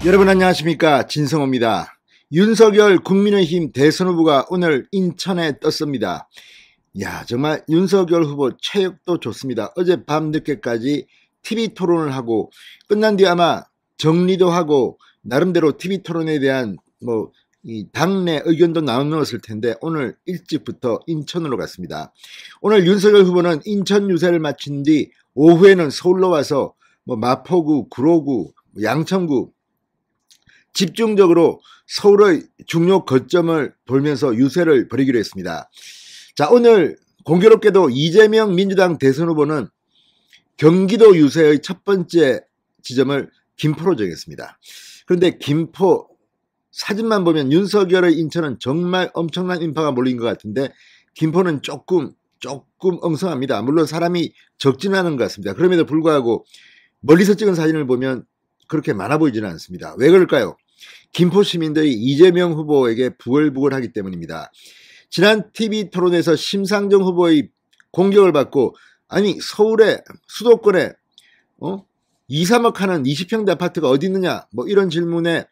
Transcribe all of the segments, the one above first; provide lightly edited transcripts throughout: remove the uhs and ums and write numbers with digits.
여러분 안녕하십니까, 진성호입니다. 윤석열 국민의힘 대선 후보가 오늘 인천에 떴습니다. 정말 윤석열 후보 체력도 좋습니다. 어제 밤늦게까지 TV 토론을 하고 끝난 뒤에 아마 정리도 하고 나름대로 TV 토론에 대한 이 당내 의견도 나눴을 텐데 오늘 일찍부터 인천으로 갔습니다. 오늘 윤석열 후보는 인천 유세를 마친 뒤 오후에는 서울로 와서 마포구, 구로구, 양천구 집중적으로 서울의 중요 거점을 돌면서 유세를 벌이기로 했습니다. 자, 오늘 공교롭게도 이재명 민주당 대선 후보는 경기도 유세의 첫 번째 지점을 김포로 정했습니다. 그런데 김포 사진만 보면 윤석열의 인천은 정말 엄청난 인파가 몰린 것 같은데 김포는 조금 엉성합니다. 물론 사람이 적지는 않은 것 같습니다. 그럼에도 불구하고 멀리서 찍은 사진을 보면 그렇게 많아 보이지는 않습니다. 왜 그럴까요? 김포 시민들이 이재명 후보에게 부글부글하기 때문입니다. 지난 TV 토론에서 심상정 후보의 공격을 받고 아니 서울에 수도권에 2, 3억 하는 20평대 아파트가 어디 있느냐 이런 질문에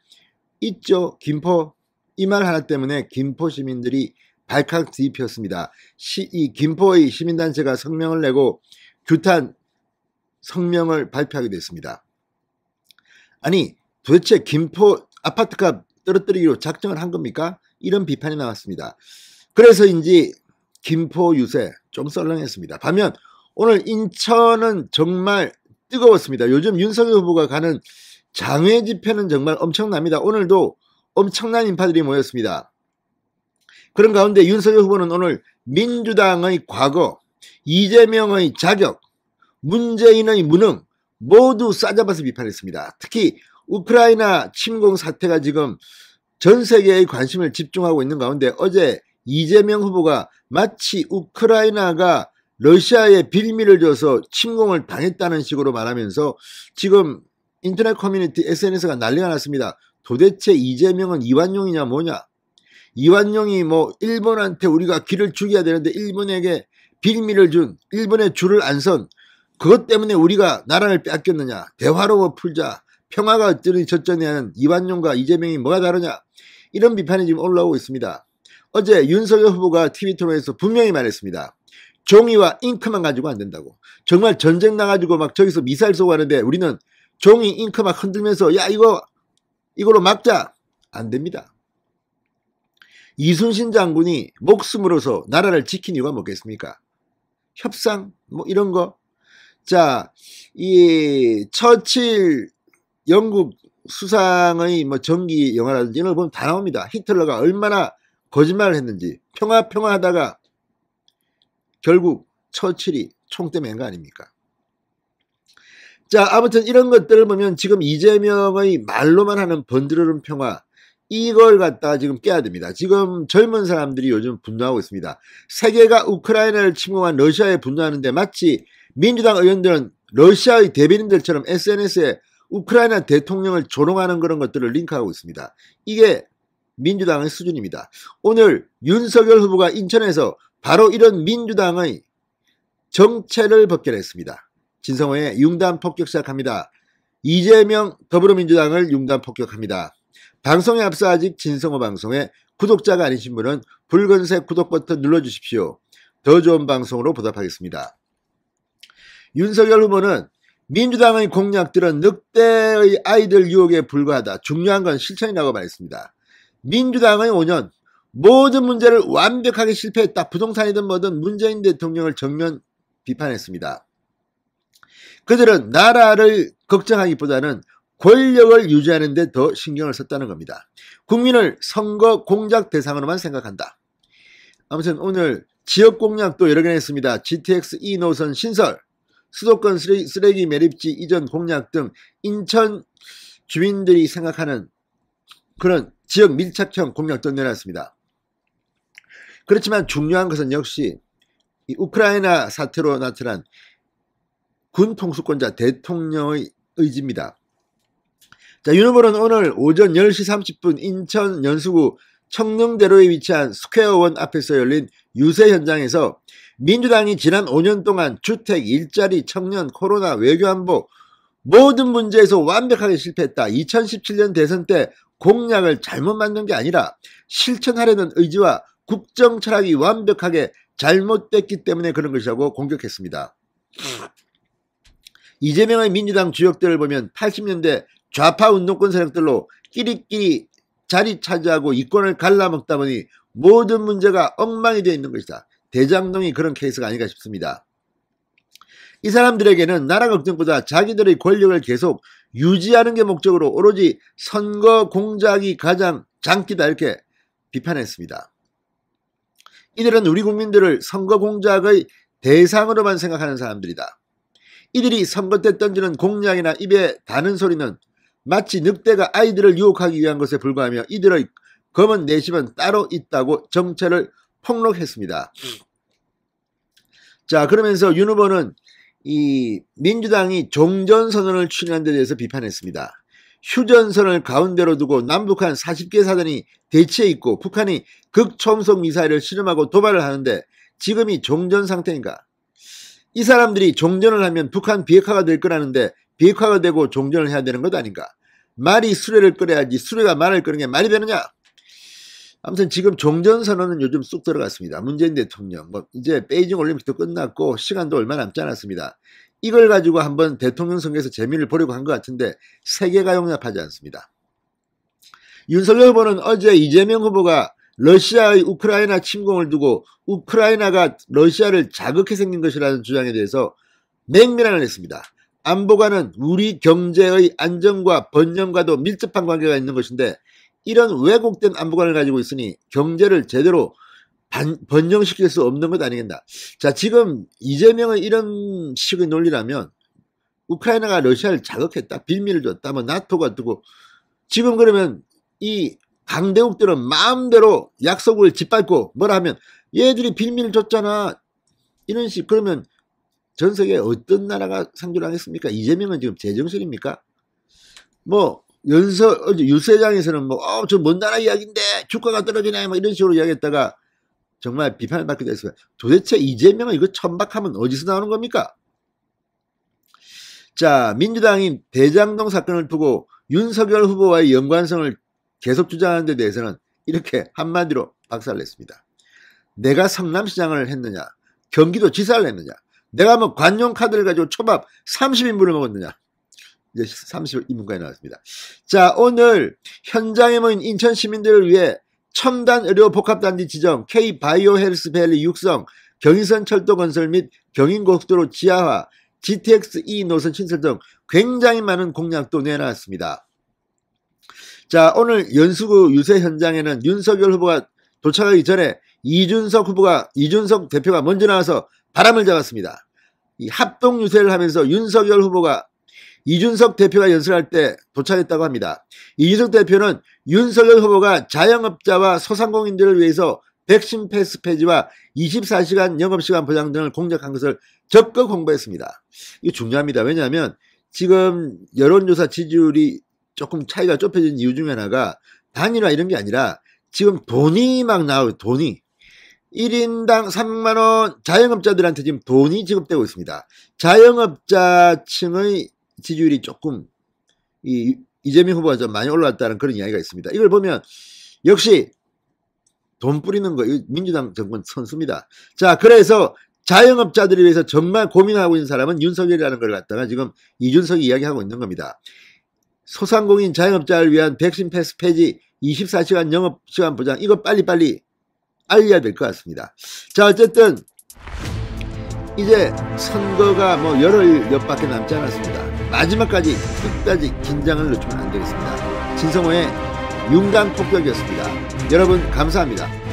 있죠. 김포. 이 말 하나 때문에 김포 시민들이 발칵 뒤집혔습니다. 이 김포의 시민단체가 성명을 내고 규탄 성명을 발표하게 됐습니다. 아니 도대체 김포 아파트값 떨어뜨리기로 작정을 한 겁니까? 이런 비판이 나왔습니다. 그래서인지 김포 유세 좀 썰렁했습니다. 반면 오늘 인천은 정말 뜨거웠습니다. 요즘 윤석열 후보가 가는 장외 집회는 정말 엄청납니다. 오늘도 엄청난 인파들이 모였습니다. 그런 가운데 윤석열 후보는 오늘 민주당의 과거, 이재명의 자격, 문재인의 무능 모두 싸잡아서 비판했습니다. 특히 우크라이나 침공 사태가 지금 전 세계의 관심을 집중하고 있는 가운데 어제 이재명 후보가 마치 우크라이나가 러시아에 빌미를 줘서 침공을 당했다는 식으로 말하면서 지금 인터넷 커뮤니티 SNS가 난리가 났습니다. 도대체 이재명은 이완용이냐 뭐냐? 이완용이 일본한테 우리가 기를 죽여야 되는데 일본에게 빌미를 준, 일본의 줄을 안 선 그것 때문에 우리가 나라를 뺏겼느냐? 대화로 풀자. 평화가 어쩌니 저쩌니 하는 이완용과 이재명이 뭐가 다르냐? 이런 비판이 지금 올라오고 있습니다. 어제 윤석열 후보가 TV 토론에서 분명히 말했습니다. 종이와 잉크만 가지고 안 된다고. 정말 전쟁 나가지고 저기서 미사일 쏘고 하는데 우리는 종이 잉크 막 흔들면서 이거로 막자. 안 됩니다. 이순신 장군이 목숨으로서 나라를 지킨 이유가 뭐겠습니까? 협상 이런 거. 자, 이 처칠 영국 수상의 전기 영화라든지 이런 걸 보면 다 나옵니다. 히틀러가 얼마나 거짓말을 했는지 평화하다가 결국 처칠이 총대 맨 거 아닙니까? 자, 아무튼 이런 것들을 보면 지금 이재명의 말로만 하는 번드르른 평화 이걸 갖다가 지금 깨야 됩니다. 지금 젊은 사람들이 요즘 분노하고 있습니다. 세계가 우크라이나를 침공한 러시아에 분노하는데 마치 민주당 의원들은 러시아의 대변인들처럼 SNS에 우크라이나 대통령을 조롱하는 그런 것들을 링크하고 있습니다. 이게 민주당의 수준입니다. 오늘 윤석열 후보가 인천에서 바로 이런 민주당의 정체를 벗겨냈습니다. 진성호의 융단 폭격 시작합니다. 이재명 더불어민주당을 융단 폭격합니다. 방송에 앞서 아직 진성호 방송에 구독자가 아니신 분은 붉은색 구독 버튼 눌러주십시오. 더 좋은 방송으로 보답하겠습니다. 윤석열 후보는 민주당의 공약들은 늑대의 아이들 유혹에 불과하다. 중요한 건 실천이라고 말했습니다. 민주당의 5년 모든 문제를 완벽하게 실패했다. 부동산이든 뭐든 문재인 대통령을 정면 비판했습니다. 그들은 나라를 걱정하기보다는 권력을 유지하는 데 더 신경을 썼다는 겁니다. 국민을 선거 공작 대상으로만 생각한다. 아무튼 오늘 지역 공약도 여러 개 냈습니다. GTX 2노선 신설, 수도권 쓰레기 매립지 이전 공약 등 인천 주민들이 생각하는 그런 지역 밀착형 공약도 내놨습니다. 그렇지만 중요한 것은 역시 이 우크라이나 사태로 나타난 군 통수권자 대통령의 의지입니다. 자, 윤 후보는 오늘 오전 10시 30분 인천 연수구 청릉대로에 위치한 스퀘어원 앞에서 열린 유세 현장에서 민주당이 지난 5년 동안 주택, 일자리, 청년, 코로나, 외교안보 모든 문제에서 완벽하게 실패했다. 2017년 대선 때 공약을 잘못 만든 게 아니라 실천하려는 의지와 국정 철학이 완벽하게 잘못됐기 때문에 그런 것이라고 공격했습니다. 이재명의 민주당 주역들을 보면 80년대 좌파 운동권 세력들로 끼리끼리 자리 차지하고 이권을 갈라먹다 보니 모든 문제가 엉망이 되어 있는 것이다. 대장동이 그런 케이스가 아닌가 싶습니다. 이 사람들에게는 나라 걱정보다 자기들의 권력을 계속 유지하는 게 목적으로 오로지 선거 공작이 가장 장기다 이렇게 비판했습니다. 이들은 우리 국민들을 선거 공작의 대상으로만 생각하는 사람들이다. 이들이 선거 때 던지는 공약이나 입에 다는 소리는 마치 늑대가 아이들을 유혹하기 위한 것에 불과하며 이들의 검은 내심은 따로 있다고 정체를 폭로했습니다. 자, 그러면서 윤 후보는 이 민주당이 종전선언을 추진한 데 대해서 비판했습니다. 휴전선을 가운데로 두고 남북한 40개 사단이 대치해 있고 북한이 극초음속 미사일을 실험하고 도발을 하는데 지금이 종전 상태인가? 이 사람들이 종전을 하면 북한 비핵화가 될 거라는데 비핵화가 되고 종전을 해야 되는 것 아닌가? 말이 수레를 끓여야지 수레가 말을 끓는 게 말이 되느냐? 아무튼 지금 종전선언은 요즘 쑥 들어갔습니다. 문재인 대통령 이제 베이징 올림픽도 끝났고 시간도 얼마 남지 않았습니다. 이걸 가지고 한번 대통령 선거에서 재미를 보려고 한 것 같은데 세계가 용납하지 않습니다. 윤석열 후보는 어제 이재명 후보가 러시아의 우크라이나 침공을 두고 우크라이나가 러시아를 자극해 생긴 것이라는 주장에 대해서 맹비난을 했습니다. 안보가는 우리 경제의 안정과 번영과도 밀접한 관계가 있는 것인데 이런 왜곡된 안보관을 가지고 있으니 경제를 제대로 번영시킬 수 없는 것 아니겠나. 자, 지금 이재명의 이런 식의 논리라면 우크라이나가 러시아를 자극했다, 빌미를 줬다, 뭐 나토가 두고 지금 그러면 이 강대국들은 마음대로 약속을 짓밟고 뭐라 하면 얘들이 빌미를 줬잖아 이런 식. 그러면 전 세계에 어떤 나라가 상주를 하겠습니까? 이재명은 지금 제정신입니까? 뭐 유세장에서는 저 먼 나라 이야기인데 주가가 떨어지네 뭐 이런 식으로 이야기했다가 정말 비판을 받게 됐습니다. 도대체 이재명은 이거 천박하면 어디서 나오는 겁니까? 자, 민주당이 대장동 사건을 두고 윤석열 후보와의 연관성을 계속 주장하는 데 대해서는 이렇게 한마디로 박살냈습니다. 내가 성남시장을 했느냐, 경기도 지사를 했느냐, 내가 뭐 관용카드를 가지고 초밥 30인분을 먹었느냐. 이제 30인분까지 나왔습니다. 자, 오늘 현장에 모인 인천 시민들을 위해 첨단 의료 복합단지 지정, K-바이오 헬스밸리 육성, 경인선 철도 건설 및 경인고속도로 지하화, GTX-E 노선 신설 등 굉장히 많은 공약도 내놨습니다. 자, 오늘 연수구 유세 현장에는 윤석열 후보가 도착하기 전에 이준석 대표가 먼저 나와서 바람을 잡았습니다. 이 합동 유세를 하면서 윤석열 후보가 이준석 대표가 연설할 때 도착했다고 합니다. 이준석 대표는 윤석열 후보가 자영업자와 소상공인들을 위해서 백신 패스 폐지와 24시간 영업시간 보장 등을 공약한 것을 적극 홍보했습니다. 이거 중요합니다. 왜냐하면 지금 여론조사 지지율이 조금 차이가 좁혀진 이유 중에 하나가 단일화 이런 게 아니라 지금 돈이 막 나와요. 돈이. 1인당 3만원 자영업자들한테 지금 돈이 지급되고 있습니다. 자영업자층의 지지율이 조금 이재명 후보가 좀 많이 올라왔다는 그런 이야기가 있습니다. 이걸 보면 역시 돈 뿌리는 거 민주당 정권 선수입니다. 자, 그래서 자영업자들을 위해서 정말 고민하고 있는 사람은 윤석열이라는 걸 갖다가 지금 이준석이 이야기하고 있는 겁니다. 소상공인 자영업자를 위한 백신 패스 폐지 24시간 영업시간 보장 이거 빨리빨리 알려야 될 것 같습니다. 자, 어쨌든 이제 선거가 열흘 몇 밖에 남지 않았습니다. 마지막까지 끝까지 긴장을 늦추면 안 되겠습니다. 진성호의 윤강 폭격이었습니다. 여러분 감사합니다.